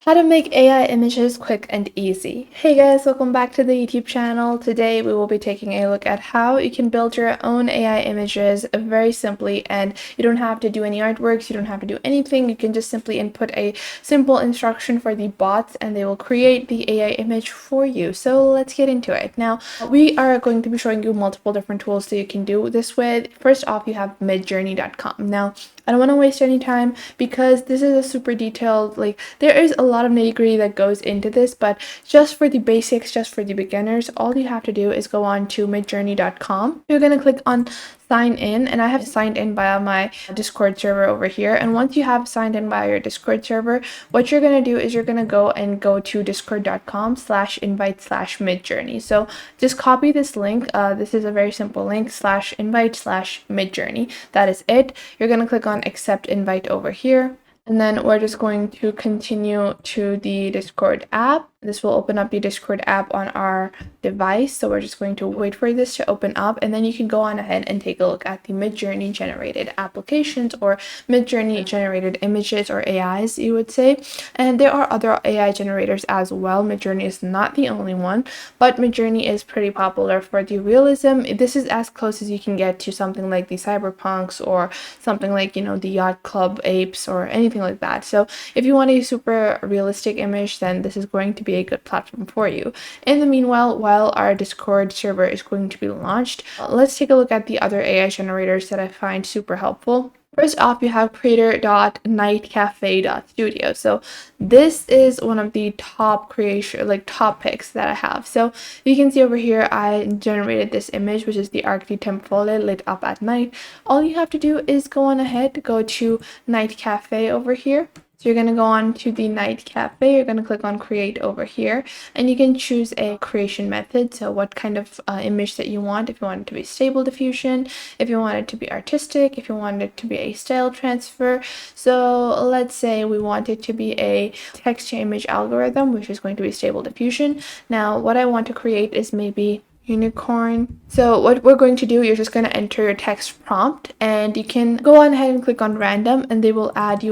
How to make AI images quick and easy. Hey guys, welcome back to the YouTube channel. Today we will be taking a look at how you can build your own AI images very simply, and you don't have to do any artworks, you don't have to do anything. You can just simply input a simple instruction for the bots and they will create the AI image for you. So let's get into it. Now, we are going to be showing you multiple different tools that you can do this with. First off, you have midjourney.com. Now, I don't want to waste any time because this is a super detailed, there is a lot of nitty-gritty that goes into this, but just for the basics, just for the beginners, all you have to do is go on to midjourney.com. You're going to click on sign in, and I have signed in via my Discord server over here. And once you have signed in via your Discord server, what you're going to do is you're going to go to discord.com/invite/midjourney. So just copy this link. This is a very simple link, /invite/midjourney. That is it. You're going to click on accept invite over here. And then we're just going to continue to the Discord app. This will open up the Discord app on our device. So we're just going to wait for this to open up, and then you can go on ahead and take a look at the Midjourney generated applications or Midjourney generated images, or AIs you would say. And there are other AI generators as well. Midjourney is not the only one, but Midjourney is pretty popular for the realism. This is as close as you can get to something like the Cyberpunks or something like, the Yacht Club apes or anything like that. So if you want a super realistic image, then this is going to be a good platform for you. In the meanwhile, while our Discord server is going to be launched, let's take a look at the other AI generators that I find super helpful. First off, you have creator.nightcafe.studio. So this is one of the top picks that I have. So you can see over here, I generated this image, which is the Arc de Temple lit up at night. All you have to do is go on ahead, go to Night Cafe over here. So you're going to go on to the Night Cafe, you're going to click on create over here, and you can choose a creation method. So what kind of image that you want, if you want it to be stable diffusion, if you want it to be artistic, if you want it to be a style transfer. So let's say we want it to be a text to image algorithm, which is going to be stable diffusion. Now what I want to create is maybe unicorn. So what we're going to do, you're just going to enter your text prompt, and you can go on ahead and click on random, and they will give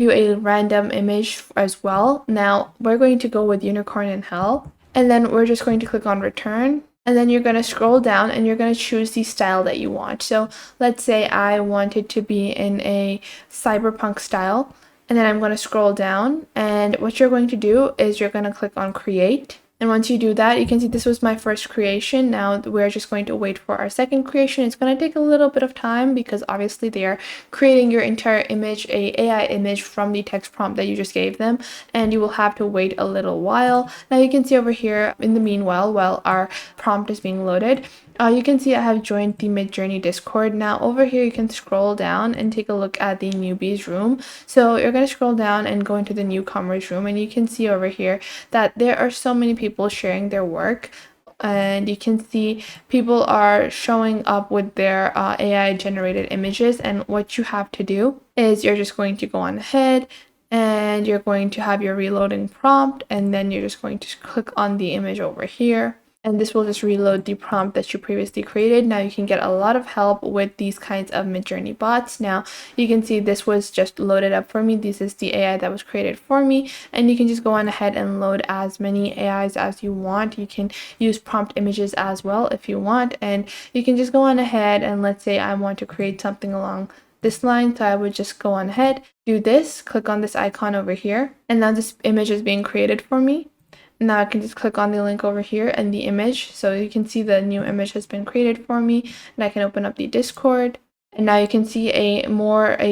you a random image as well. Now we're going to go with unicorn in hell, and then we're just going to click on return. And then you're going to scroll down and you're going to choose the style that you want. So let's say I want it to be in a cyberpunk style, and then I'm going to scroll down, and what you're going to do is you're going to click on create. And once you do that, you can see this was my first creation. Now we're just going to wait for our second creation. It's going to take a little bit of time because obviously they are creating your entire image, a AI image from the text prompt that you just gave them, and you will have to wait a little while. Now you can see over here, in the meanwhile, while our prompt is being loaded, you can see I have joined the Midjourney Discord. Now over here you can scroll down and take a look at the newbies room. So you're going to scroll down and go into the newcomers room, and you can see over here that there are so many people sharing their work. And you can see people are showing up with their AI generated images, and what you have to do is you're just going to go on ahead and you're going to have your reloading prompt, and then you're just going to click on the image over here, and this will just reload the prompt that you previously created. Now you can get a lot of help with these kinds of Midjourney bots. Now you can see this was just loaded up for me. This is the AI that was created for me, and you can just go on ahead and load as many AIs as you want. You can use prompt images as well if you want, and you can just go on ahead and let's say I want to create something along this line. So I would just go on ahead, do this, click on this icon over here, and now this image is being created for me. Now I can just click on the link over here and the image. So you can see the new image has been created for me, and I can open up the Discord. And now you can see a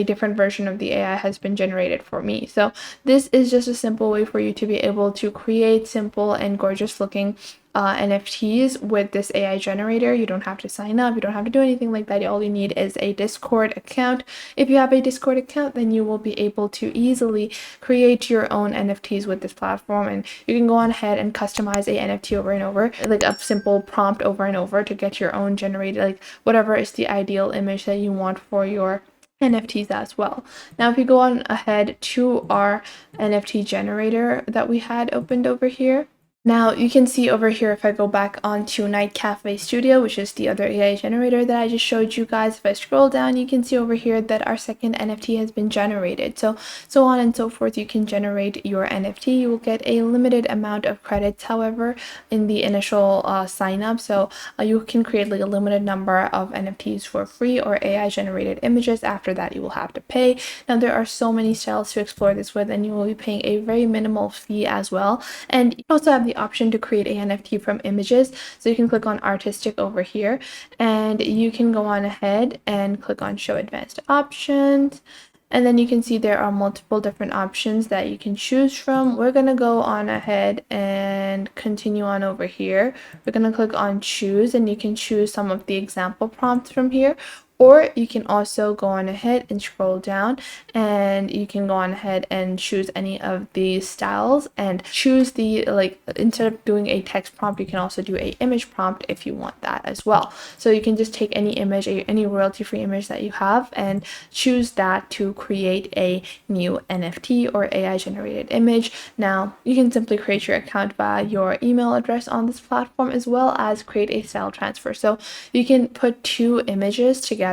different version of the AI has been generated for me. So this is just a simple way for you to be able to create simple and gorgeous looking NFTs with this AI generator. You don't have to sign up, you don't have to do anything like that. All you need is a Discord account. If you have a Discord account, then you will be able to easily create your own NFTs with this platform, and you can go on ahead and customize a NFT over and over, like a simple prompt over and over to get your own generated, like whatever is the ideal image that you want for your NFTs as well. Now if you go on ahead to our NFT generator that we had opened over here, Now you can see over here, if I go back onto Night Cafe Studio, which is the other AI generator that I just showed you guys, if I scroll down, you can see over here that our second NFT has been generated. So on and so forth, you can generate your NFT. You will get a limited amount of credits, however, in the initial sign up. So you can create like a limited number of NFTs for free or AI generated images. After that, you will have to pay. Now there are so many styles to explore this with, and you will be paying a very minimal fee as well. And you also have the option to create a NFT from images. So you can click on artistic over here, and you can go on ahead and click on show advanced options. And then you can see there are multiple different options that you can choose from. We're going to go on ahead and continue on over here. We're going to click on choose, and you can choose some of the example prompts from here. Or you can also go on ahead and scroll down, and you can go on ahead and choose any of these styles and choose the, like, instead of doing a text prompt, you can also do a image prompt if you want that as well. So you can just take any image, any royalty-free image that you have, and choose that to create a new NFT or AI generated image. Now you can simply create your account via your email address on this platform, as well as create a style transfer. So you can put two images together.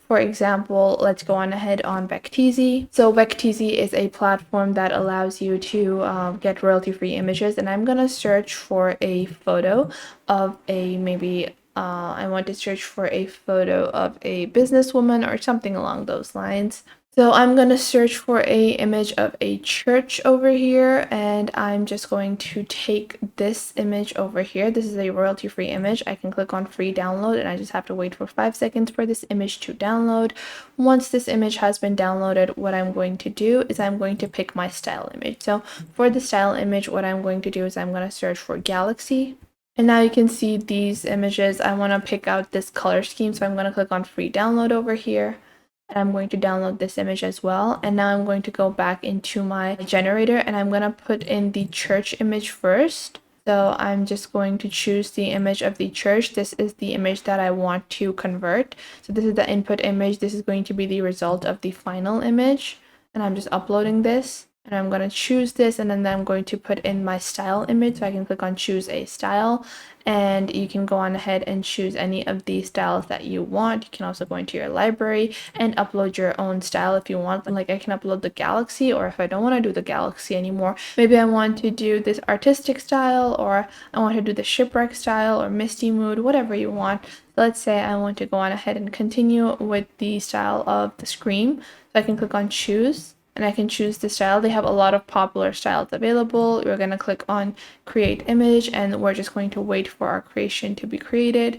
For example, let's go on ahead on Vecteezy. So Vecteezy is a platform that allows you to get royalty-free images, and I'm gonna search for a photo of a I want to search for a photo of a businesswoman or something along those lines. So I'm going to search for a image of a church over here, and I'm just going to take this image over here. This is a royalty-free image. I can click on free download, and I just have to wait for 5 seconds for this image to download. Once this image has been downloaded, what I'm going to do is I'm going to pick my style image. So for the style image, what I'm going to do is I'm going to search for galaxy. And now you can see these images. I want to pick out this color scheme, so I'm going to click on free download over here. And I'm going to download this image as well. And now I'm going to go back into my generator, and I'm going to put in the church image first. So I'm just going to choose the image of the church. This is the image that I want to convert. So this is the input image. This is going to be the result of the final image. And I'm just uploading this. And I'm going to choose this, and then I'm going to put in my style image. So I can click on choose a style, and you can go on ahead and choose any of these styles that you want. You can also go into your library and upload your own style if you want. Like, I can upload the galaxy, or if I don't want to do the galaxy anymore, maybe I want to do this artistic style, or I want to do the shipwreck style, or misty mood, whatever you want. Let's say I want to go on ahead and continue with the style of the scream. So I can click on choose, and I can choose the style. They have a lot of popular styles available. We're going to click on create image, and we're just going to wait for our creation to be created.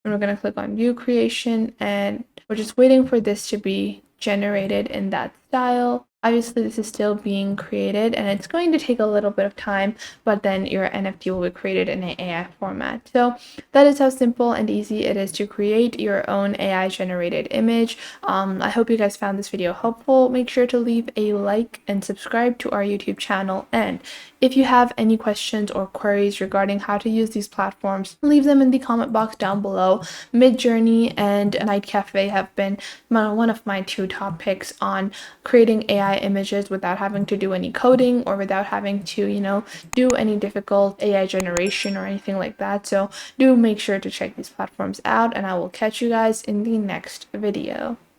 And we're going to click on view creation, and we're just waiting for this to be generated in that style. Obviously, this is still being created, and it's going to take a little bit of time, but then your NFT will be created in an AI format. So that is how simple and easy it is to create your own AI generated image. I hope you guys found this video helpful. Make sure to leave a like and subscribe to our YouTube channel. And if you have any questions or queries regarding how to use these platforms, leave them in the comment box down below. Midjourney and Night Cafe have been one of my two top picks on creating AI images without having to do any coding, or without having to, do any difficult AI generation or anything like that. So do make sure to check these platforms out, and I will catch you guys in the next video.